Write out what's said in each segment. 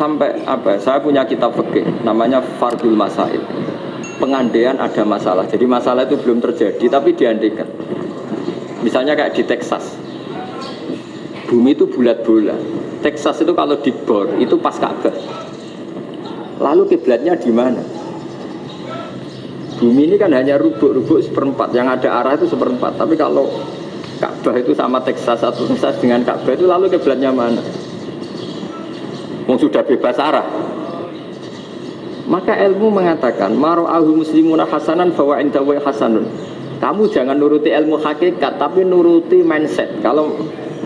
sampai apa? Saya punya kitab fikih namanya Fardul Masail. Pengandaian ada masalah. Jadi masalah itu belum terjadi tapi diandaikan. Misalnya kayak di Texas. Bumi itu bulat bola. Texas itu kalau dibor itu pas Ka'bah. Lalu kiblatnya di mana? Bumi ini kan hanya rubuk-rubuk seperempat. Yang ada arah itu seperempat. Tapi kalau Ka'bah itu sama Texas, satu Texas dengan Ka'bah itu lalu kiblatnya mana? Sudah bebas arah. Maka ilmu mengatakan mara'ahu muslimuna hasanan bahwa indahu hasanun. Kamu jangan nuruti ilmu hakikat tapi nuruti mindset. Kalau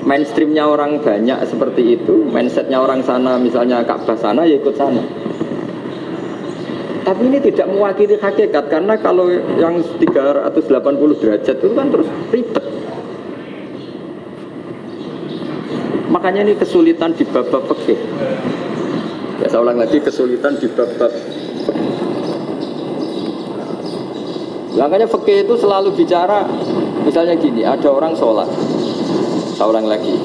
mainstreamnya orang banyak seperti itu, mindsetnya orang sana misalnya Ka'bah sana ya ikut sana. Tapi ini tidak mewakili hakikat karena kalau yang 380 derajat itu kan terus ribet. Makanya ini kesulitan di bab-bab fikih. Ya saya ulang lagi, kesulitan di bab-bab fikih. Makanya fikih itu selalu bicara, misalnya gini, ada orang sholat. Saya ulang lagi.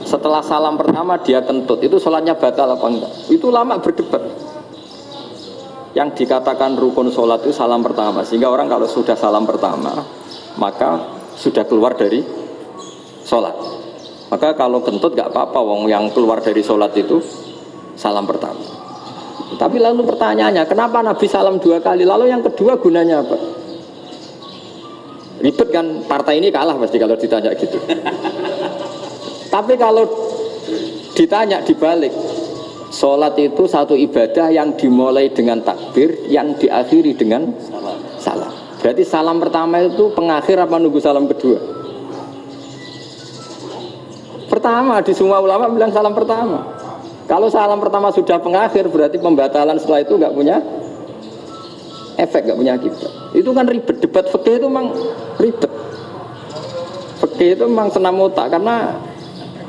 Setelah salam pertama dia kentut, itu sholatnya batal apa enggak? Itu lama berdebat. Yang dikatakan rukun sholat itu salam pertama. Sehingga orang kalau sudah salam pertama, maka sudah keluar dari sholat. Maka kalau kentut gak apa-apa, wong yang keluar dari sholat itu salam pertama. Tapi lalu pertanyaannya, kenapa Nabi salam 2 kali? Lalu yang kedua gunanya apa? Ribet kan, partai ini kalah pasti kalau ditanya gitu. Tapi kalau ditanya dibalik, sholat itu satu ibadah yang dimulai dengan takbir, yang diakhiri dengan salam. Berarti salam pertama itu pengakhir apa nunggu salam kedua? Pertama, di semua ulama bilang salam pertama. Kalau salam pertama sudah pengakhir berarti pembatalan setelah itu nggak punya efek, nggak punya akibat. Itu kan ribet, debat fikih itu memang ribet. Fikih itu memang senam otak karena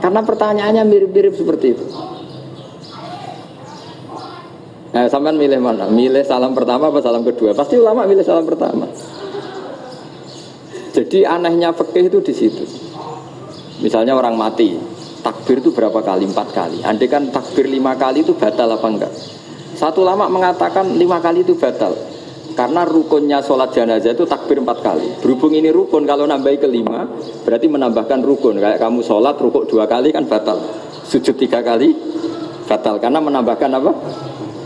pertanyaannya mirip-mirip seperti itu. Nah, sampean milih mana? Milih salam pertama apa salam kedua? Pasti ulama milih salam pertama. Jadi anehnya fikih itu di situ. Misalnya orang mati, takbir itu berapa kali? 4 kali. Andai kan takbir 5 kali itu batal apa enggak? Satu ulama mengatakan 5 kali itu batal. Karena rukunnya sholat jenazah itu takbir 4 kali. Berhubung ini rukun, kalau nambahi ke 5, berarti menambahkan rukun. Kayak kamu sholat, rukuk 2 kali kan batal. Sujud 3 kali, batal. Karena menambahkan apa?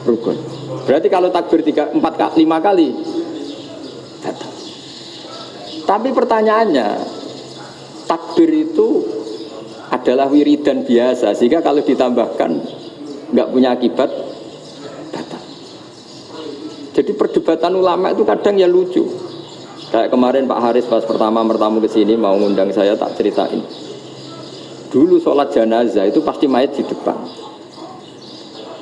Rukun. Berarti kalau takbir 5 kali, batal. Tapi pertanyaannya, takbir itu adalah wiridan biasa, sehingga kalau ditambahkan nggak punya akibat batal. Jadi perdebatan ulama itu kadang ya lucu. Kayak kemarin Pak Haris pas pertama bertamu ke sini mau ngundang saya, tak ceritain. Dulu sholat jenazah itu pasti mayat di depan.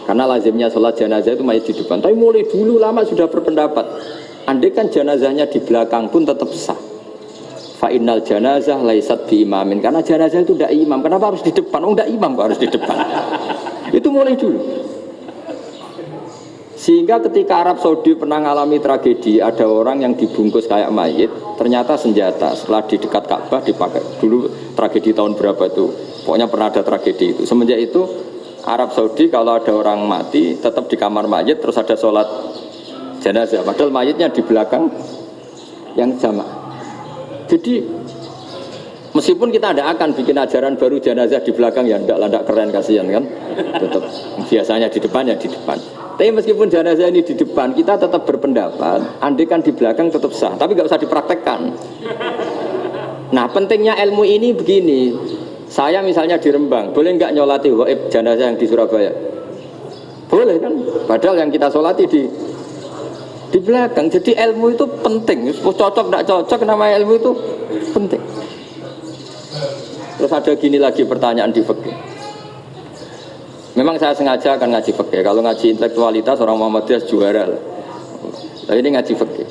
Karena lazimnya sholat jenazah itu mayat di depan. Tapi mulai dulu lama sudah berpendapat, andai kan jenazahnya di belakang pun tetap sah. Fa'innal janazah laisat bi imamin. Karena jenazah itu tidak imam. Kenapa harus di depan? Oh, tidak imam kok harus di depan. Itu mulai dulu. Sehingga ketika Arab Saudi pernah mengalami tragedi, ada orang yang dibungkus kayak mayit, ternyata senjata. Setelah di dekat Ka'bah dipakai. Dulu tragedi tahun berapa itu? Pokoknya pernah ada tragedi itu. Semenjak itu Arab Saudi kalau ada orang mati tetap di kamar mayit, terus ada sholat jenazah. Padahal mayitnya di belakang yang jamaah. Jadi meskipun kita tidak akan bikin ajaran baru jenazah di belakang, ya tidak keren, kasihan kan. Tetap biasanya di depan ya di depan. Tapi meskipun jenazah ini di depan, kita tetap berpendapat andai kan di belakang tetap sah, tapi nggak usah dipraktekkan. Nah, pentingnya ilmu ini begini. Saya misalnya di Rembang, boleh nggak nyolati gaib jenazah yang di Surabaya? Boleh kan? Padahal yang kita solati di belakang. Jadi ilmu itu penting. Cocok tidak cocok, nama ilmu itu penting. Terus ada gini lagi pertanyaan di fikih. Memang saya sengaja akan ngaji fikih. Kalau ngaji intelektualitas orang Muhammadiyah juara lah. Tapi ini ngaji fikih.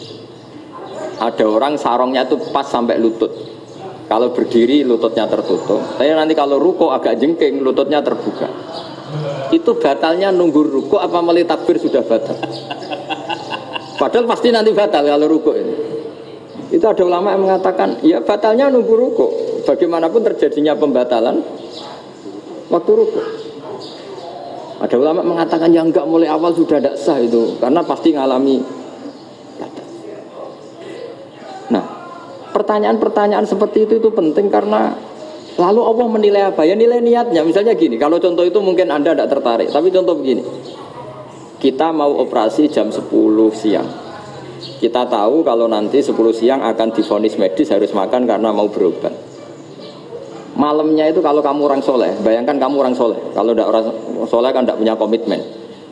Ada orang sarongnya itu pas sampai lutut. Kalau berdiri lututnya tertutup. Tapi nanti kalau ruko agak jengking lututnya terbuka. Itu batalnya nunggu ruko apa mulai takbir sudah batal? Padahal pasti nanti batal kalau rukuk ini. Itu ada ulama yang mengatakan, ya batalnya nunggu rukuk. Bagaimanapun terjadinya pembatalan waktu rukuk. Ada ulama mengatakan yang enggak mulai awal sudah tidak sah itu karena pasti ngalami batal. Nah, pertanyaan-pertanyaan seperti itu penting karena lalu Allah menilai apa? Ya nilai niatnya. Misalnya gini, kalau contoh itu mungkin Anda tidak tertarik, tapi contoh begini. Kita mau operasi jam 10 siang. Kita tahu kalau nanti 10 siang akan divonis medis harus makan karena mau berobat. Malamnya itu kalau kamu orang soleh, bayangkan kamu orang soleh. Kalau tidak orang soleh kan tidak punya komitmen.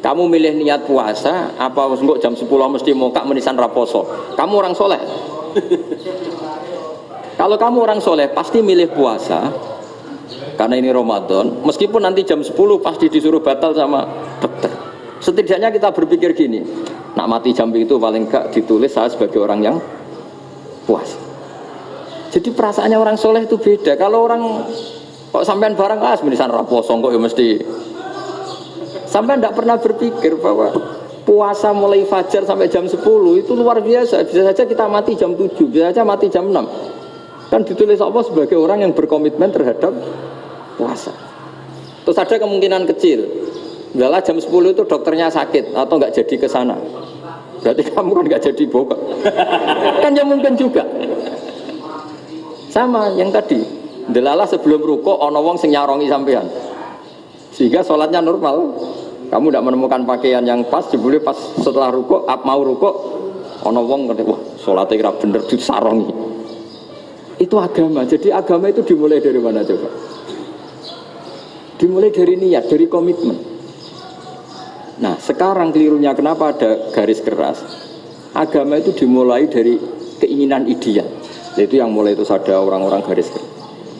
Kamu milih niat puasa, apa enggak jam 10 mesti mokak menisan raposo. Kamu orang soleh. Kalau kamu orang soleh pasti milih puasa karena ini Ramadan. Meskipun nanti jam 10 pasti disuruh batal sama dokter. Setidaknya kita berpikir gini, nak mati jam itu paling enggak ditulis saya sebagai orang yang puasa. Jadi perasaannya orang soleh itu beda. Kalau orang kok sampean barang menisan raposo kok ya mesti. Sampean tidak pernah berpikir bahwa puasa mulai fajar sampai jam 10 itu luar biasa. Bisa saja kita mati jam 7, bisa saja mati jam 6. Kan ditulis Allah sebagai orang yang berkomitmen terhadap puasa. Terus ada kemungkinan kecil, adalah jam 10 itu dokternya sakit atau nggak jadi ke sana. Berarti kamu kan nggak jadi buka. Kan ya mungkin juga. Sama yang tadi, delalah sebelum rukuk ono wong sing nyarongi sampean. Sehingga sholatnya normal. Kamu tidak menemukan pakaian yang pas, jebule pas setelah rukuk, mau rukuk, ono wong ngerti, wah sholatnya kira bener disarongi. Itu agama. Jadi agama itu dimulai dari mana coba? Dimulai dari niat, dari komitmen. Nah, sekarang kelirunya kenapa ada garis keras? Agama itu dimulai dari keinginan ideal. Itu yang mulai itu ada orang-orang garis keras.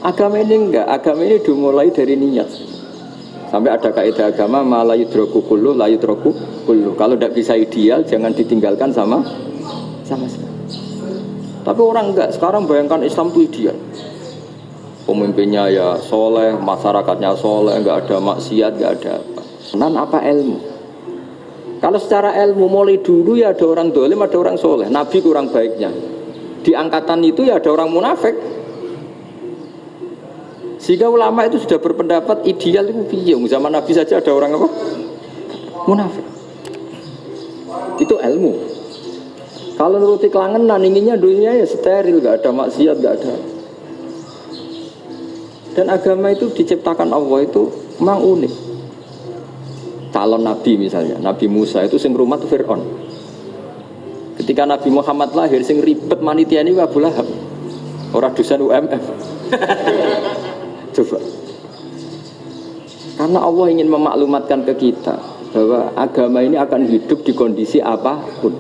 Agama ini enggak, agama ini dimulai dari niat. Sampai ada kaidah agama la yudroku kullu la yudroku kullu. Kalau tidak bisa ideal jangan ditinggalkan sama sekali. Tapi orang enggak, sekarang bayangkan Islam itu ideal. Pemimpinnya ya soleh, masyarakatnya soleh, enggak ada maksiat, enggak ada apa. Dan apa ilmu? Kalau secara ilmu mulai dulu ya ada orang dolim, ada orang soleh. Nabi kurang baiknya. Di angkatan itu ya ada orang munafik. Sehingga ulama itu sudah berpendapat ideal itu piye. Zaman Nabi saja ada orang apa? Munafik. Itu ilmu. Kalau nuruti kelangenan inginnya dunia ya steril, gak ada maksiat, gak ada. Dan agama itu diciptakan Allah itu memang unik. Calon Nabi misalnya, Nabi Musa itu sing rumah itu Fir'aun. Ketika Nabi Muhammad lahir, sing ribet manitia ini Abu Lahab. Orang dosen UMF. Coba. Karena Allah ingin memaklumatkan ke kita bahwa agama ini akan hidup di kondisi apapun.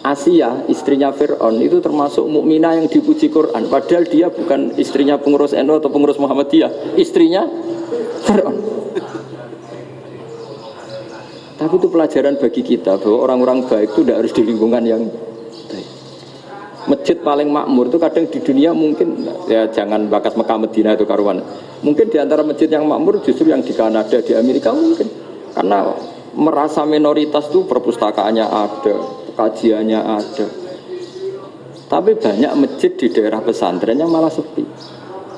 Asia, istrinya Fir'aun itu termasuk mukminah yang dipuji Quran. Padahal dia bukan istrinya pengurus NU atau pengurus Muhammadiyah, istrinya Fir'aun. Tapi itu pelajaran bagi kita bahwa orang-orang baik itu tidak harus di lingkungan yang baik. Masjid paling makmur itu kadang di dunia mungkin ya jangan bakas Mekah Medina itu karuan. Mungkin di antara masjid yang makmur justru yang di Kanada, di Amerika mungkin. Karena merasa minoritas itu perpustakaannya ada, kajiannya ada. Tapi banyak masjid di daerah pesantren yang malah sepi.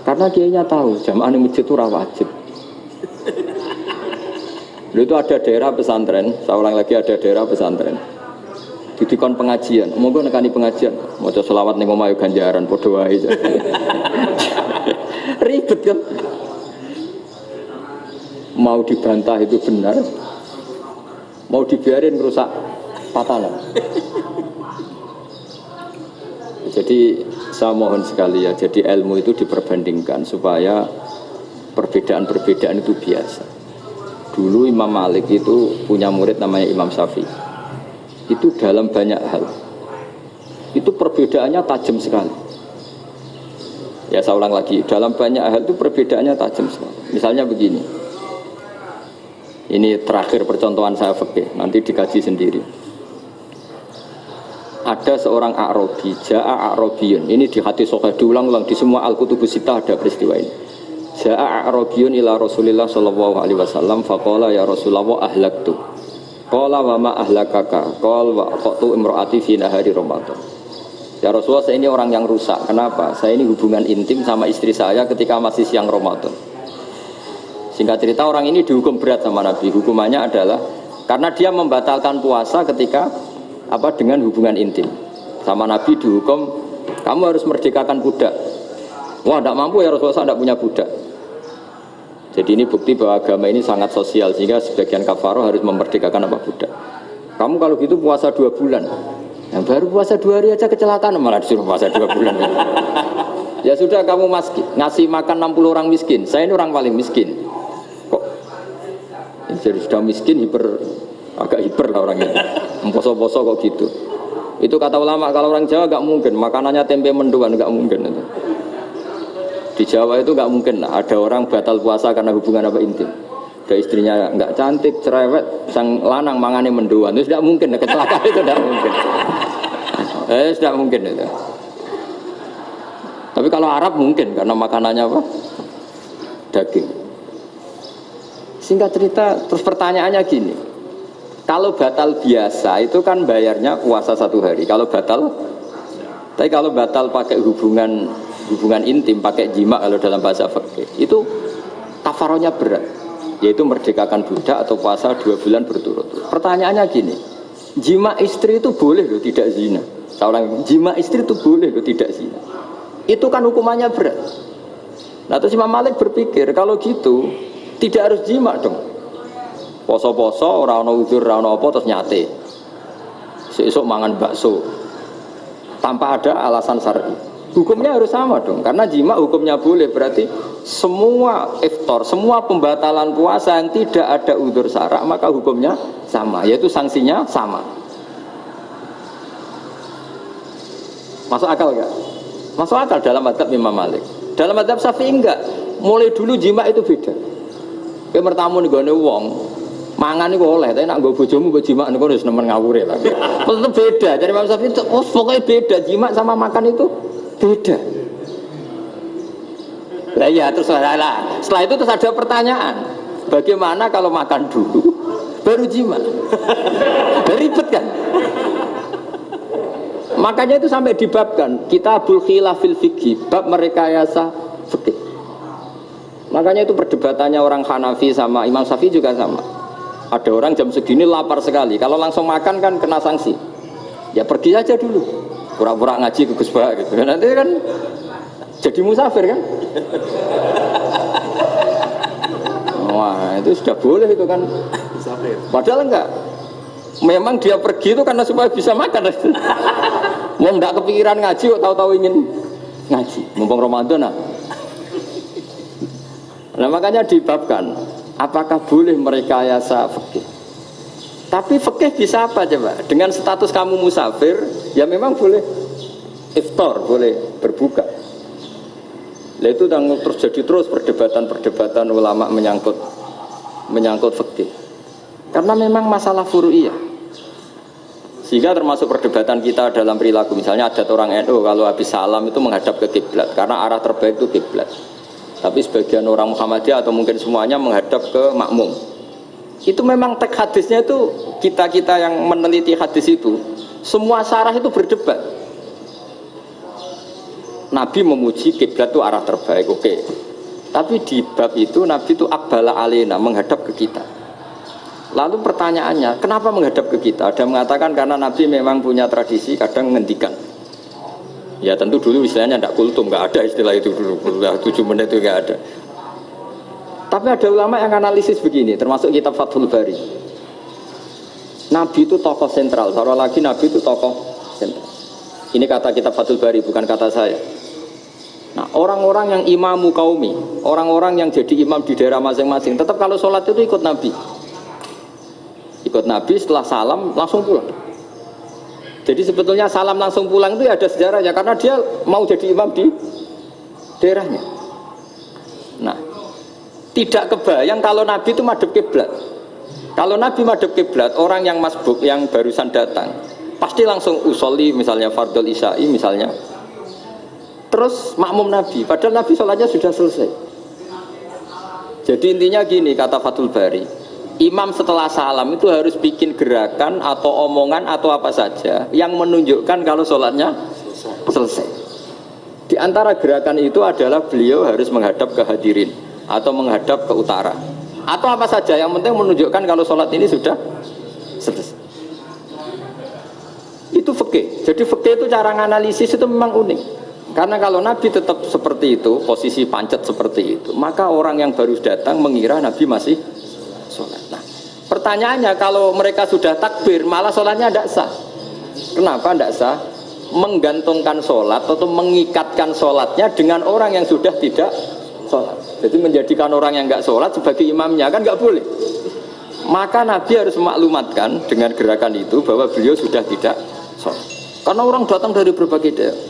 Karena kiainya tahu jamaah di masjid itu wajib. Itu ada daerah pesantren, saya ulang lagi ada daerah pesantren. Didikon pengajian, monggo nekani pengajian, maca selawat ning omah ganjaran padha wae. Ribet kan? Mau dibantah itu benar, mau dibiarin rusak patalan. Jadi saya mohon sekali ya, jadi ilmu itu diperbandingkan supaya perbedaan-perbedaan itu biasa. Dulu Imam Malik itu punya murid namanya Imam Syafi'i. Itu dalam banyak hal. Itu perbedaannya tajam sekali. Ya saya ulang lagi, dalam banyak hal itu perbedaannya tajam sekali. Misalnya begini. Ini terakhir percontohan saya fikih, nanti dikaji sendiri. Ada seorang A'rabi, Ja'a A'rabiyun. Ini di hadis sahih diulang-ulang di semua Al-Kutubus Sittah ada peristiwa ini. Ja'a A'rabiyun ila Rasulillah sallallahu alaihi wasallam faqala ya Rasulullah ahlaktu. Qala wa ma ahlakaka? Qala wa qatu imraati fi nahari Ramadan. Ya Rasulullah, saya ini orang yang rusak. Kenapa? Saya ini hubungan intim sama istri saya ketika masih siang Ramadan. Singkat cerita orang ini dihukum berat sama Nabi. Hukumannya adalah karena dia membatalkan puasa ketika dengan hubungan intim. Sama Nabi dihukum, kamu harus merdekakan budak. Wah, tidak mampu ya Rasulullah, saya tidak punya budak. Jadi ini bukti bahwa agama ini sangat sosial, sehingga sebagian kafaroh harus memerdekakan budak. Kamu kalau gitu puasa 2 bulan. Yang baru puasa 2 hari aja kecelakaan, malah disuruh puasa 2 bulan. Ya sudah, kamu ngasih makan 60 orang miskin. Saya ini orang paling miskin. Kok jadi sudah miskin agak hiper lah orangnya. Poso-poso kok gitu. Itu kata ulama, kalau orang Jawa gak mungkin makanannya tempe mendoan, gak mungkin itu. Di Jawa itu gak mungkin ada orang batal puasa karena hubungan intim. Ada istrinya nggak cantik, cerewet, sang lanang mangane mendoan, itu tidak mungkin, kecelakaan itu tidak mungkin. Tidak mungkin itu. Tapi kalau Arab mungkin karena makanannya daging. Singkat cerita, terus pertanyaannya gini, kalau batal biasa itu kan bayarnya puasa 1 hari. Tapi kalau batal pakai hubungan intim, pakai jima kalau dalam bahasa fikih, itu kafarohnya berat, yaitu merdekakan budak atau puasa 2 bulan berturut-turut. Pertanyaannya gini, jima istri itu boleh loh tidak zina. Jima istri itu boleh loh tidak zina. Itu kan hukumannya berat. Nah terus Imam Malik berpikir kalau gitu tidak harus jima dong. Poso-poso, ora ono udzur, ora ono apa terus nyate. Sesuk mangan bakso tanpa ada alasan syar'i. Hukumnya harus sama dong, karena jima hukumnya boleh, berarti semua iftar, semua pembatalan puasa yang tidak ada udzur syara' maka hukumnya sama, yaitu sanksinya sama. Masuk akal enggak? Masuk akal dalam mazhab Imam Malik. Dalam mazhab Syafi'i enggak. Mulai dulu jima itu beda. Kayak mertamu nih gone wong, mangan itu oleh, tapi nak nggo bojomu nggo jima niku wis nemen ngawure lah. Tetep beda. Jadi Imam Syafi'i itu pokoknya beda, jima sama makan itu beda. Lah ya terus setelah itu terus ada pertanyaan. Bagaimana kalau makan dulu baru jima? Ribet kan? Makanya itu sampai dibabkan Kitabul Khilafil Fiqhi, bab merekayasa fikih. Makanya itu perdebatannya orang Hanafi sama Imam Syafi'i juga sama. Ada orang jam segini lapar sekali, kalau langsung makan kan kena sanksi. Ya pergi aja dulu, pura-pura ngaji ke Gus Bah gitu. Nanti kan jadi musafir kan. Wah itu sudah boleh itu kan. Padahal enggak. Memang dia pergi itu karena supaya bisa makan. Mau enggak kepikiran ngaji kok tahu-tahu ingin ngaji. Mumpung Ramadan nah. Nah makanya dibabkan apakah boleh merekayasa fikih. Tapi fikih bisa apa coba? Dengan status kamu musafir, ya memang boleh iftar, boleh berbuka. Nah itu terjadi terus perdebatan ulama menyangkut fikih. Karena memang masalah furu'iyah. Sehingga termasuk perdebatan kita dalam perilaku. Misalnya ada orang NU kalau habis salam itu menghadap ke kiblat karena arah terbaik itu kiblat. Tapi sebagian orang Muhammadiyah atau mungkin semuanya menghadap ke makmum. Itu memang teks hadisnya itu kita yang meneliti hadis itu semua syarah itu berdebat. Nabi memuji kiblat itu arah terbaik, oke. Tapi di bab itu Nabi itu aqbala alaina, menghadap ke kita. Lalu pertanyaannya, kenapa menghadap ke kita? Ada mengatakan karena Nabi memang punya tradisi kadang menghentikan. Ya tentu dulu istilahnya tidak kultum, nggak ada istilah itu dulu. 7 menit itu nggak ada. Tapi ada ulama yang analisis begini, termasuk kitab Fathul Bari. Nabi itu tokoh sentral, taruh lagi Nabi itu tokoh sentral. Ini kata kitab Fathul Bari, bukan kata saya. Nah orang-orang yang imamu kaumi, orang-orang yang jadi imam di daerah masing-masing, tetap kalau sholat itu ikut Nabi. Ikut Nabi setelah salam langsung pulang. Jadi sebetulnya salam langsung pulang itu ya ada sejarahnya karena dia mau jadi imam di daerahnya. Nah, tidak kebayang kalau Nabi itu madhep kiblat. Kalau Nabi madhep kiblat, orang yang masbuk yang barusan datang pasti langsung usolli misalnya fardhu isya'i misalnya. Terus makmum Nabi, padahal Nabi sholatnya sudah selesai. Jadi intinya gini kata Fathul Bari, imam setelah salam itu harus bikin gerakan atau omongan atau apa saja yang menunjukkan kalau sholatnya selesai. Di antara gerakan itu adalah beliau harus menghadap ke hadirin. atau menghadap ke utara atau apa saja, yang penting menunjukkan kalau sholat ini sudah selesai. Itu fikih. Jadi fikih itu cara menganalisis itu memang unik. Karena kalau Nabi tetap seperti itu, posisi pancet seperti itu, maka orang yang baru datang mengira Nabi masih sholat. Nah, pertanyaannya kalau mereka sudah takbir, malah sholatnya tidak sah. Kenapa tidak sah? Menggantungkan sholat atau mengikatkan sholatnya dengan orang yang sudah tidak sholat. Jadi menjadikan orang yang nggak sholat sebagai imamnya, kan nggak boleh. Maka Nabi harus memaklumatkan dengan gerakan itu bahwa beliau sudah tidak sholat. Karena orang datang dari berbagai daerah.